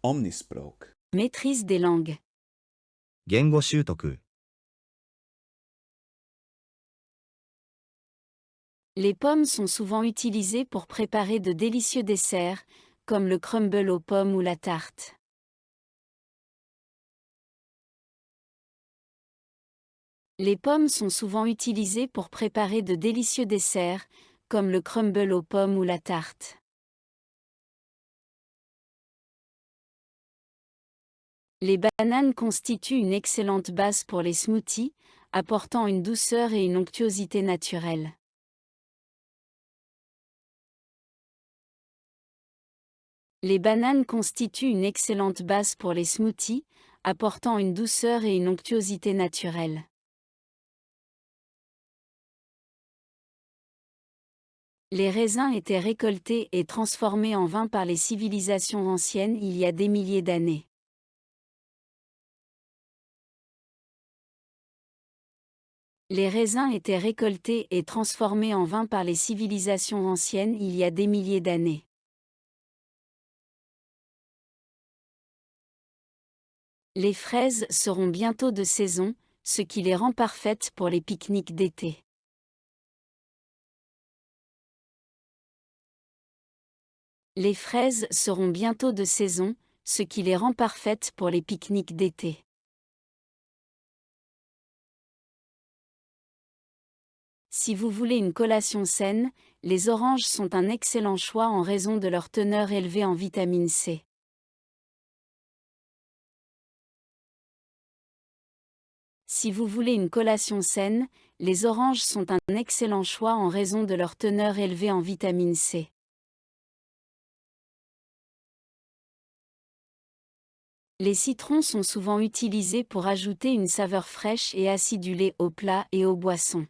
Omnisprook. Maîtrise des langues. 言語習得、 Les pommes sont souvent utilisées pour préparer de délicieux desserts, comme le crumble aux pommes ou la tarte. Les pommes sont souvent utilisées pour préparer de délicieux desserts, comme le crumble aux pommes ou la tarte. Les bananes constituent une excellente base pour les smoothies, apportant une douceur et une onctuosité naturelle. Les bananes constituent une excellente base pour les smoothies, apportant une douceur et une onctuosité naturelle. Les raisins étaient récoltés et transformés en vin par les civilisations anciennes il y a des milliers d'années. Les raisins étaient récoltés et transformés en vin par les civilisations anciennes il y a des milliers d'années. Les fraises seront bientôt de saison, ce qui les rend parfaites pour les pique-niques d'été. Les fraises seront bientôt de saison, ce qui les rend parfaites pour les pique-niques d'été. Si vous voulez une collation saine, les oranges sont un excellent choix en raison de leur teneur élevée en vitamine C. Si vous voulez une collation saine, les oranges sont un excellent choix en raison de leur teneur élevée en vitamine C. Les citrons sont souvent utilisés pour ajouter une saveur fraîche et acidulée aux plats et aux boissons.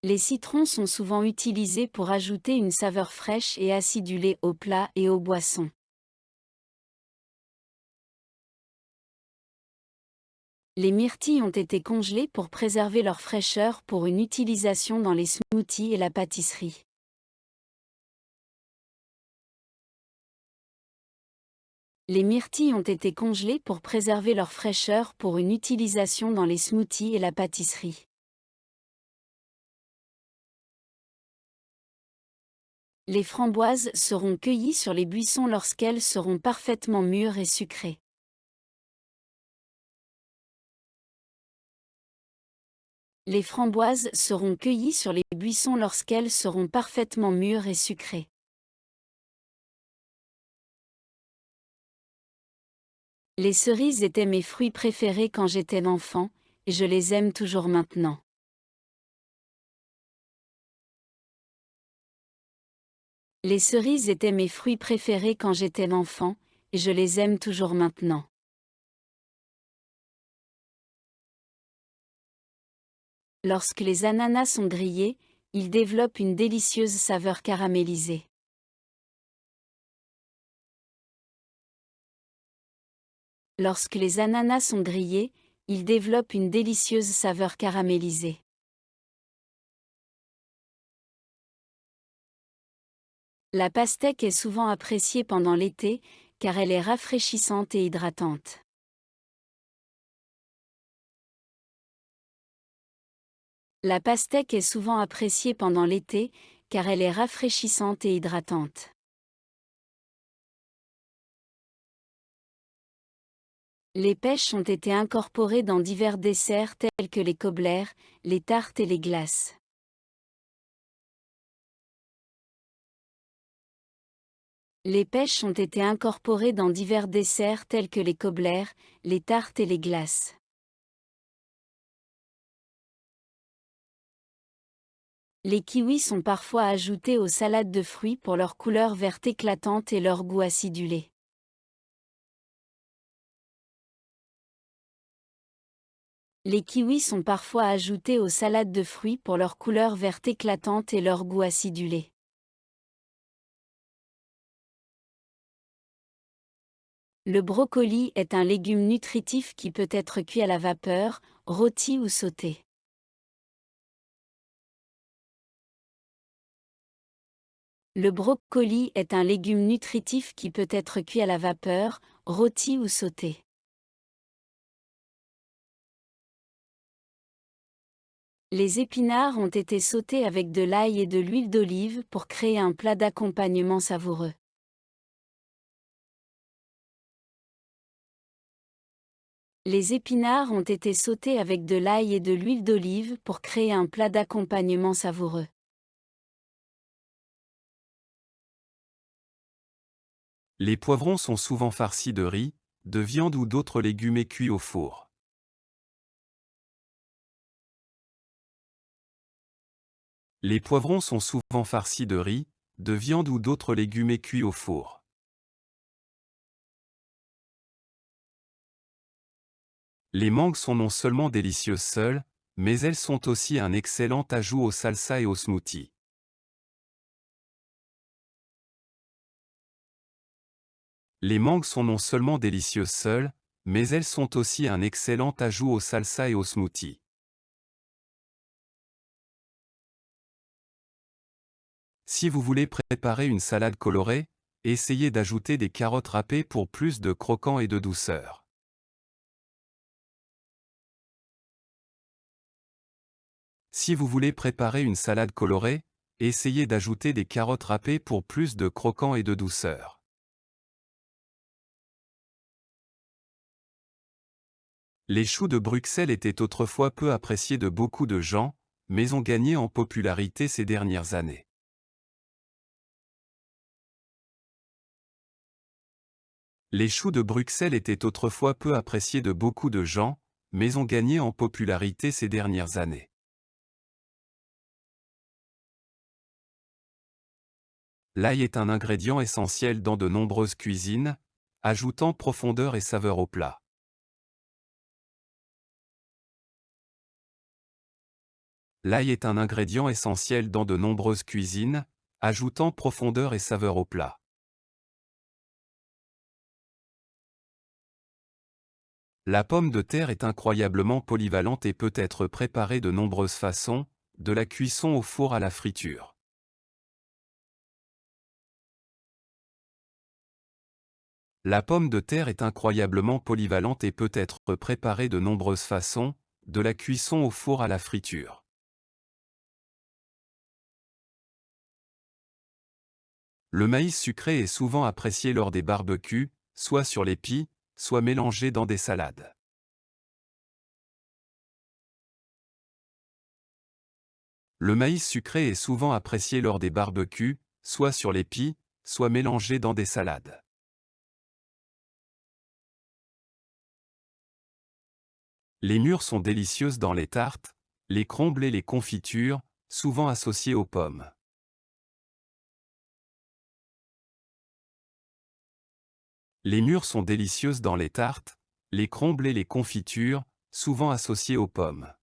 Les citrons sont souvent utilisés pour ajouter une saveur fraîche et acidulée aux plats et aux boissons. Les myrtilles ont été congelées pour préserver leur fraîcheur pour une utilisation dans les smoothies et la pâtisserie. Les myrtilles ont été congelées pour préserver leur fraîcheur pour une utilisation dans les smoothies et la pâtisserie. Les framboises seront cueillies sur les buissons lorsqu'elles seront parfaitement mûres et sucrées. Les framboises seront cueillies sur les buissons lorsqu'elles seront parfaitement mûres et sucrées. Les cerises étaient mes fruits préférés quand j'étais enfant, et je les aime toujours maintenant. Les cerises étaient mes fruits préférés quand j'étais enfant, et je les aime toujours maintenant. Lorsque les ananas sont grillés, ils développent une délicieuse saveur caramélisée. Lorsque les ananas sont grillés, ils développent une délicieuse saveur caramélisée. La pastèque est souvent appréciée pendant l'été, car elle est rafraîchissante et hydratante. La pastèque est souvent appréciée pendant l'été, car elle est rafraîchissante et hydratante. Les pêches ont été incorporées dans divers desserts tels que les cobblettes, les tartes et les glaces. Les pêches ont été incorporées dans divers desserts tels que les cobblettes, les tartes et les glaces. Les kiwis sont parfois ajoutés aux salades de fruits pour leur couleur verte éclatante et leur goût acidulé. Les kiwis sont parfois ajoutés aux salades de fruits pour leur couleur verte éclatante et leur goût acidulé. Le brocoli est un légume nutritif qui peut être cuit à la vapeur, rôti ou sauté. Le brocoli est un légume nutritif qui peut être cuit à la vapeur, rôti ou sauté. Les épinards ont été sautés avec de l'ail et de l'huile d'olive pour créer un plat d'accompagnement savoureux. Les épinards ont été sautés avec de l'ail et de l'huile d'olive pour créer un plat d'accompagnement savoureux. Les poivrons sont souvent farcis de riz, de viande ou d'autres légumes et cuits au four. Les poivrons sont souvent farcis de riz, de viande ou d'autres légumes et cuits au four. Les mangues sont non seulement délicieuses seules, mais elles sont aussi un excellent ajout aux salsas et aux smoothies. Les mangues sont non seulement délicieuses seules, mais elles sont aussi un excellent ajout aux salsas et aux smoothies. Si vous voulez préparer une salade colorée, essayez d'ajouter des carottes râpées pour plus de croquant et de douceur. Si vous voulez préparer une salade colorée, essayez d'ajouter des carottes râpées pour plus de croquant et de douceur. Les choux de Bruxelles étaient autrefois peu appréciés de beaucoup de gens, mais ont gagné en popularité ces dernières années. Les choux de Bruxelles étaient autrefois peu appréciés de beaucoup de gens, mais ont gagné en popularité ces dernières années. L'ail est un ingrédient essentiel dans de nombreuses cuisines, ajoutant profondeur et saveur au plat. L'ail est un ingrédient essentiel dans de nombreuses cuisines, ajoutant profondeur et saveur au plat. La pomme de terre est incroyablement polyvalente et peut être préparée de nombreuses façons, de la cuisson au four à la friture. La pomme de terre est incroyablement polyvalente et peut être préparée de nombreuses façons, de la cuisson au four à la friture. Le maïs sucré est souvent apprécié lors des barbecues, soit sur les pies, soit mélangé dans des salades. Le maïs sucré est souvent apprécié lors des barbecues, soit sur les pies, soit mélangé dans des salades. Les mûres sont délicieuses dans les tartes, les crumbles et les confitures, souvent associées aux pommes. Les mûres sont délicieuses dans les tartes, les crumbles et les confitures, souvent associées aux pommes.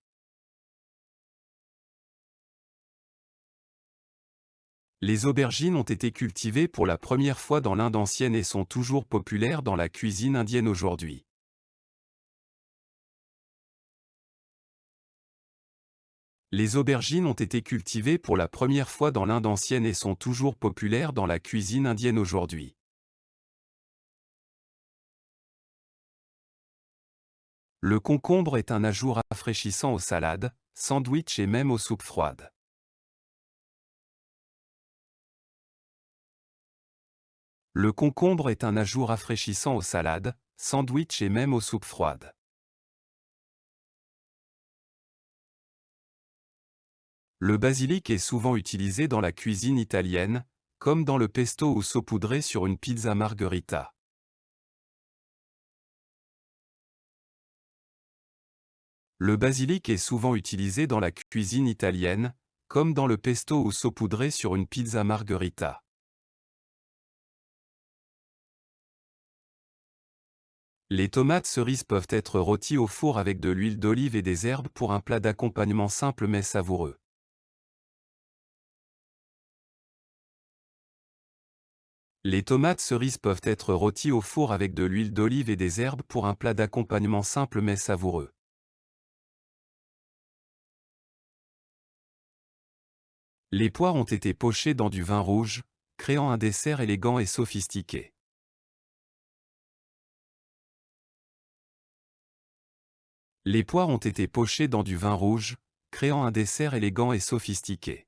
Les aubergines ont été cultivées pour la première fois dans l'Inde ancienne et sont toujours populaires dans la cuisine indienne aujourd'hui. Les aubergines ont été cultivées pour la première fois dans l'Inde ancienne et sont toujours populaires dans la cuisine indienne aujourd'hui. Le concombre est un ajout rafraîchissant aux salades, sandwichs et même aux soupes froides. Le concombre est un ajout rafraîchissant aux salades, sandwichs et même aux soupes froides. Le basilic est souvent utilisé dans la cuisine italienne, comme dans le pesto ou saupoudré sur une pizza margherita. Le basilic est souvent utilisé dans la cuisine italienne, comme dans le pesto ou saupoudré sur une pizza margherita. Les tomates cerises peuvent être rôties au four avec de l'huile d'olive et des herbes pour un plat d'accompagnement simple mais savoureux. Les tomates cerises peuvent être rôties au four avec de l'huile d'olive et des herbes pour un plat d'accompagnement simple mais savoureux. Les poires ont été pochées dans du vin rouge, créant un dessert élégant et sophistiqué. Les poires ont été pochées dans du vin rouge, créant un dessert élégant et sophistiqué.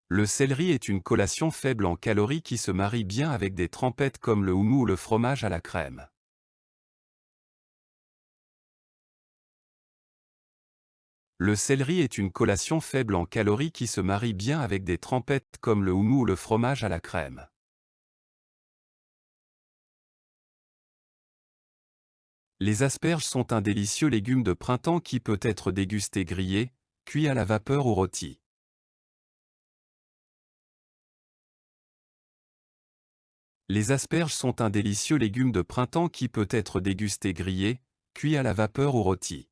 Le céleri est une collation faible en calories qui se marie bien avec des trempettes comme le houmous ou le fromage à la crème. Le céleri est une collation faible en calories qui se marie bien avec des trempettes comme le houmous ou le fromage à la crème. Les asperges sont un délicieux légume de printemps qui peut être dégusté grillé, cuit à la vapeur ou rôti. Les asperges sont un délicieux légume de printemps qui peut être dégusté grillé, cuit à la vapeur ou rôti.